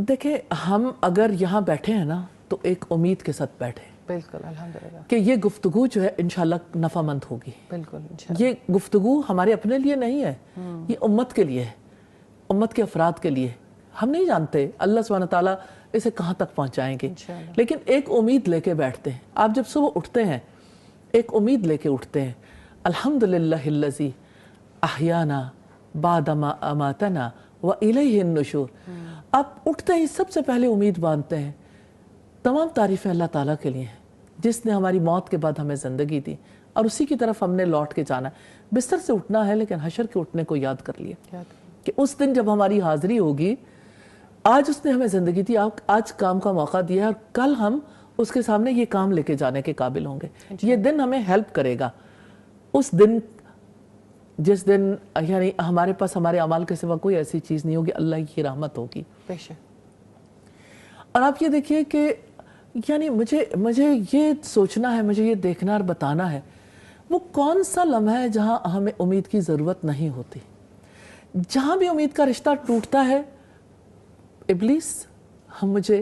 دیکھیں ہم اگر یہاں بیٹھے ہیں نا تو ایک امید کے ساتھ بیٹھے بالکل الحمدللہ کہ یہ گفتگو جو ہے انشاءاللہ نفع مند ہوگی. بالکل انشاءاللہ. یہ گفتگو ہمارے اپنے لیے نہیں ہے, یہ امت کے لیے ہے, امت کے افراد کے لیے. ہم نہیں جانتے اللہ سبحانہ تعالیٰ اسے کہاں تک پہنچائیں گے, لیکن ایک امید لے کے بیٹھتے ہیں. آپ جب صبح اٹھتے ہیں ایک امید لے کے اٹھتے ہیں, الحمدللہ الذی احیانا بعد ما اماتنا والیہ النشور. آپ اٹھتے ہی سب سے پہلے امید باندھتے ہیں. تمام تعریفیں اللہ تعالیٰ کے لیے ہیں جس نے ہماری موت کے بعد ہمیں زندگی دی اور اسی کی طرف ہم نے لوٹ کے جانا ہے. بستر سے اٹھنا ہے لیکن حشر کے اٹھنے کو یاد کر لیا کہ اس دن جب ہماری حاضری ہوگی, آج اس نے ہمیں زندگی دی, آج کام کا موقع دیا ہے اور کل ہم اس کے سامنے یہ کام لے کے جانے کے قابل ہوں گے. یہ دن ہمیں ہیلپ کرے گا. اس دن جس دن یعنی ہمارے پاس ہمارے اعمال کے سوا کوئی ایسی چیز نہیں ہوگی, اللہ کی رحمت ہوگی. اور آپ یہ دیکھیے کہ یعنی مجھے یہ سوچنا ہے, مجھے یہ دیکھنا اور بتانا ہے وہ کون سا لمحہ ہے جہاں ہمیں امید کی ضرورت نہیں ہوتی. جہاں بھی امید کا رشتہ ٹوٹتا ہے ابلیس. مجھے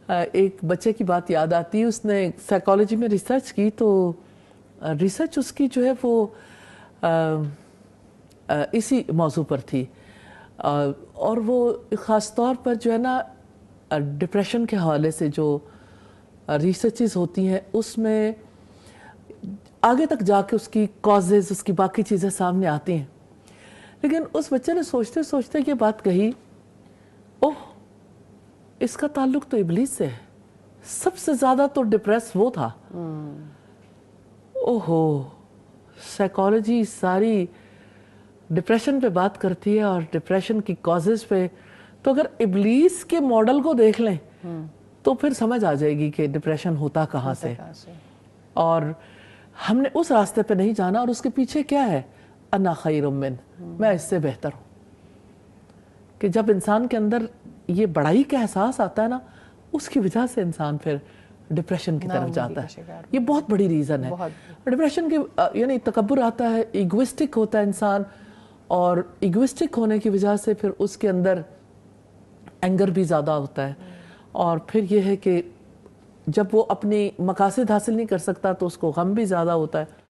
ایک بچے کی بات یاد آتی ہے, اس نے سائیکالوجی میں ریسرچ کی تو ریسرچ اس کی جو ہے وہ اسی موضوع پر تھی, اور وہ خاص طور پر جو ہے نا ڈپریشن کے حوالے سے جو ریسرچز ہوتی ہیں اس میں آگے تک جا کے اس کی کازز, اس کی باقی چیزیں سامنے آتی ہیں. لیکن اس بچے نے سوچتے سوچتے یہ بات کہی, اوہ اس کا تعلق تو ابلیس سے ہے, سب سے زیادہ تو ڈپریس وہ تھا. اوہو, سائیکالوجی ساری ڈپریشن پہ بات کرتی ہے اور ڈپریشن کی کازز پہ, تو اگر ابلیس کے ماڈل کو دیکھ لیں تو پھر سمجھ آ جائے گی کہ ڈپریشن ہوتا کہاں سے. اور ہم نے اس راستے پہ نہیں جانا, اور اس کے پیچھے کیا ہے, انا خیر من, میں اس سے بہتر ہوں. کہ جب انسان کے اندر یہ بڑائی کا احساس آتا ہے نا, اس کی وجہ سے انسان پھر ڈپریشن کی طرف جاتا ہے. یہ بہت بڑی ریزن ہے ڈپریشن کی, یعنی تکبر آتا ہے, ایگوسٹک ہوتا ہے انسان, اور ایگوسٹک ہونے کی وجہ سے پھر اس کے اندر اینگر بھی زیادہ ہوتا ہے. اور پھر یہ ہے کہ جب وہ اپنی مقاصد حاصل نہیں کر سکتا تو اس کو غم بھی زیادہ ہوتا ہے.